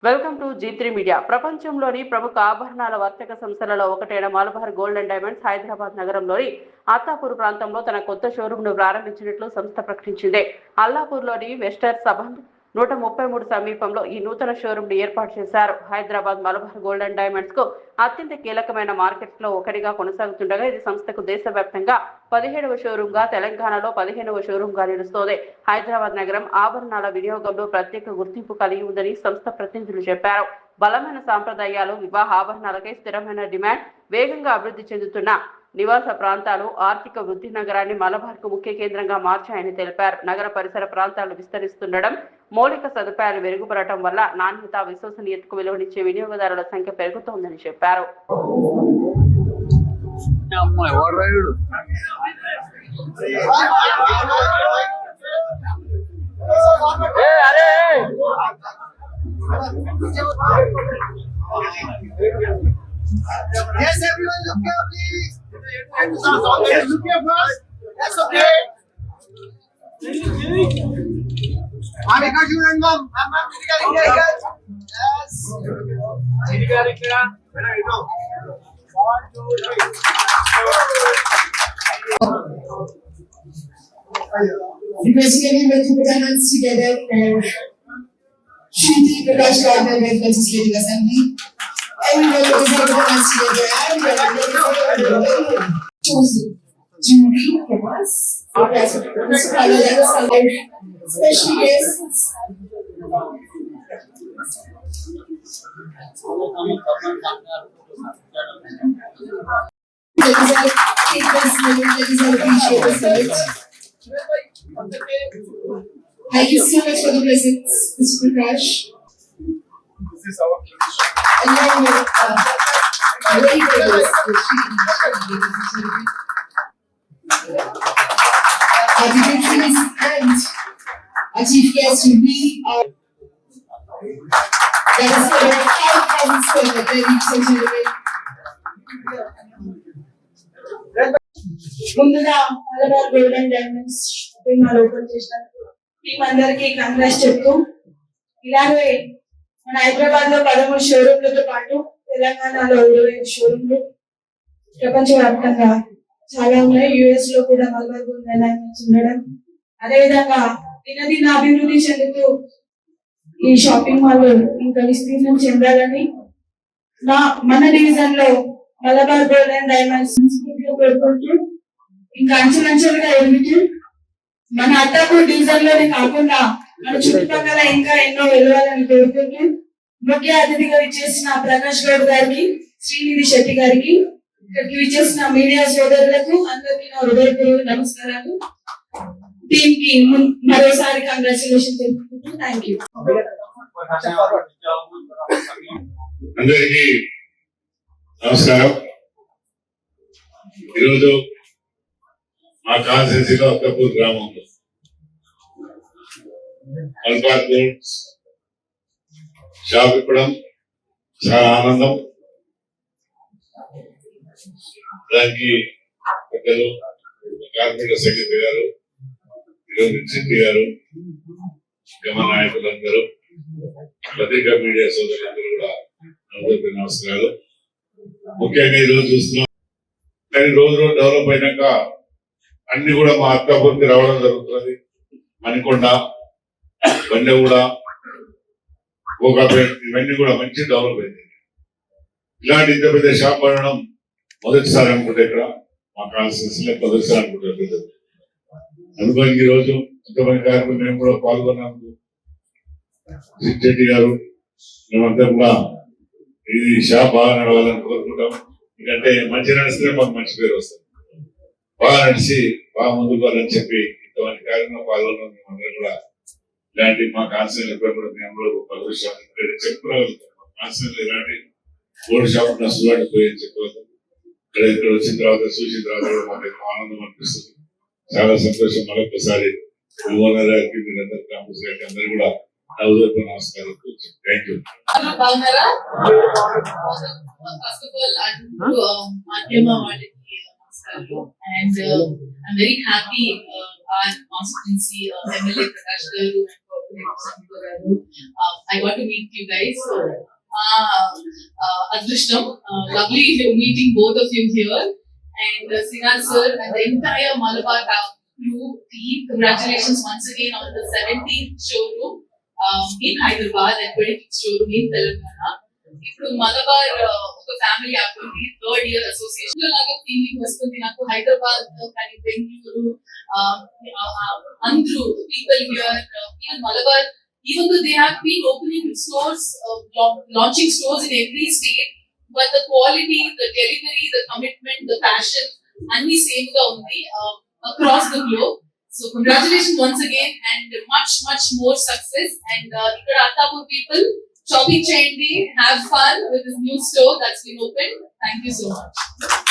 Welcome to G3 media. ప్రపంచంలోని ప్రముఖ ఆభరణాల వర్తక సంస్థలలో ఒకటైన Malabar gold and diamonds Hyderabad నగరంలోని అత్తాపూర్ ప్రాంతంలో తన కొత్త షోరూంను ప్రారంభించినట్లు సంస్థ ప్రకటించింది. అల్లాపూర్లోని వెస్టర్ సభన్ 133 సమీపంలో ఈ నూతన షోరూంను ఏర్పాటు చేశారు. Hyderabad Malabar gold and diamonds కు అత్యంత కీలకమైన మార్కెట్స్ లో ఒకటిగా కొనసాగుతుండగా ఇది సంస్థకు దేశవ్యాప్తంగా 17వ షోరూంగా, తెలంగాణలో 15వ షోరూంగా నిలుస్తోంది. హైదరాబాద్ నగరం ఆభరణాల వినియోగంలో ప్రత్యేక గుర్తింపు కలిగి ఉందని సంస్థ ప్రతినిధులు చెప్పారు. బలమైన సాంప్రదాయాలు, వివాహ ఆభరణాలకై స్థిరమైన డిమాండ్, వేగంగా అభివృద్ధి చెందుతున్న నివాస ప్రాంతాలు ఆర్థిక వృద్ధి నగరాన్ని మలబార్కు ముఖ్య కేంద్రంగా మార్చాయని తెలిపారు. నగర పరిసర ప్రాంతాలు విస్తరిస్తుండడం, మౌలిక సదుపాయాలు మెరుగుపడటం వల్ల నాణ్యత, విశ్వసనీయతకు విలువనిచ్చే వినియోగదారుల సంఖ్య పెరుగుతోందని చెప్పారు. Yes, everyone, look here, please. Yes, look here first. That's okay. I'm a good student, mom. I'm yes. Where are you go? 1, 2, 3. We basically went to put our hands together for Shruti Prakash Gardner with Legislative Assembly. Everyone was able to put our hands together and we are chosen to read from us. Special guests. Thank you so much for the presence, Mr. Prakash. This is our tradition. Along with very famous our dignitaries and our chief guest will be our that is for 5,000 square meter, ladies and gentlemen. ముందుగా Malabar gold and diamonds shopping mall open చేసినందుకు team అందరికీ congrats చెప్తూ, ఇలాగే మన హైదరాబాద్ లో 13 షోరూమ్లతో పాటు తెలంగాణలో 25 షోరూమ్లు, ప్రపంచవ్యాప్తంగా చాలా ఉన్నాయి. యుఎస్ లో కూడా మలబార్ గోల్డ్ అండ్ డైమండ్స్ ఉండడం, అదేవిధంగా దినదిన అభివృద్ధి చెందుతూ ఈ షాపింగ్ మాల్ ఇంకా విస్తీర్ణం చెందాలని మన డివిజన్ లో మలబార్ గోల్డ్ అండ్ డైమండ్స్ పెట్టుకుంటూ ఇంకా అంచెలంచెలుగా ఎదుగుతూ మన అత్తాపూర్ డివిజన్ లోనే కాకుండా మన చుట్టుపక్కల ఇంకా ఎన్నో వెలవాలని కోరుకుంటూ ముఖ్య అతిథిగా విచ్చేసిన ప్రకాష్ గౌడ్ గారికి, శ్రీనిధి శెట్టి గారికి, ఇక్కడికి విచ్చేసిన మీడియా సోదరులకు అందరికీ నా హృదయపూర్వక నమస్కారాలు. టీమ్ కి మరోసారి కంగ్రాచులేషన్ తెలుపుకుంటూ థ్యాంక్ యూ. అందరికీ నమస్కారం. ఈరోజు మా కాన్స్టిట్యూన్సీలో అత్తాపూర్ గ్రామంలో మలబార్ గోల్డ్ షాప్ ఇప్పడం చాలా ఆనందం. దానికి పెద్దలు కార్పొరేటర్ సెక్రటరీ గారు, శెట్టి గారు, గమ నాయకులందరూ, పత్రికా మీడియా సోదరులందరూ కూడా నమస్కారాలు. ముఖ్యంగా ఈరోజు చూస్తున్నాం, కానీ రోజు రోజు డెవలప్ అయినాక అన్ని కూడా మా అత్తాపూర్కి రావడం జరుగుతుంది. మణికొండ, బండెగూడ, గోకాపేట ఇవన్నీ కూడా మంచి డెవలప్ అయింది. ఇలాంటి ఇంత పెద్ద షాప్ పడడం మొదటిసారి అనుకుంటే ఇక్కడ మా కాన్స్టిట్యూన్సీలో మొదటిసారి అనుకుంటారు. అనుకోని ఈ రోజు ఇంతమంది కార్యక్రమం మేము కూడా పాల్గొన్నాము. శెట్టి గారు మేమంతా కూడా ఇది షాప్ బాగా నడవాలని కోరుకుంటాం. ఎందుకంటే మంచి నడిస్తే మాకు మంచి పేరు వస్తుంది. బాగా నడిచి బాగా ముందుకు వాళ్ళని చెప్పి ఇంతమంది కార్యక్రమం పాల్గొన్నాం. మేమందరం కూడా ఇలాంటి మా కాన్స్టిట్యూన్సీ ఎప్పుడు కూడా మేము కూడా గొప్ప షాప్ చెప్పుకోగలుగుతాం. మా కాన్స్టిట్యూన్సీ ఇలాంటి గోల్డ్ షాప్ నష్టపడి పోయి చెప్పగలుగుతాం. ఇక్కడ వచ్చిన తర్వాత చూసిన తర్వాత కూడా మాకు ఆనందం అనిపిస్తుంది. చాలా సంతోషం. మరొకసారి ఓనర్ గారికి, మీరందరూ కాంపస్ గారికి అందరూ కూడా నమస్కారం. Thank you. And I'm very happy our constituency MLA Prakash Garu and I got to meet you guys. So, Adrishtam, lovely meeting both of you here. And Siraj sir and the entire Malabar crew team, congratulations once again on the 17th showroom in Hyderabad and 25th showroom in Telangana. ఇప్పుడు మలబార్ ఒక family activity 3rd year association లాగా feeling వస్తుంది నాకు. హైదరాబాద్ కానీ బెంగళూరు అందరూ people here even Malabar, even though they have been opening stores, launching stores in every state, but the quality, the delivery, the commitment, the passion అన్ని same గా ఉంది across the globe. So congratulations once again and much more success. And ఇక్కడ Attapur people, shopping cheyandi, have fun with this new store that's been opened. Thank you so much.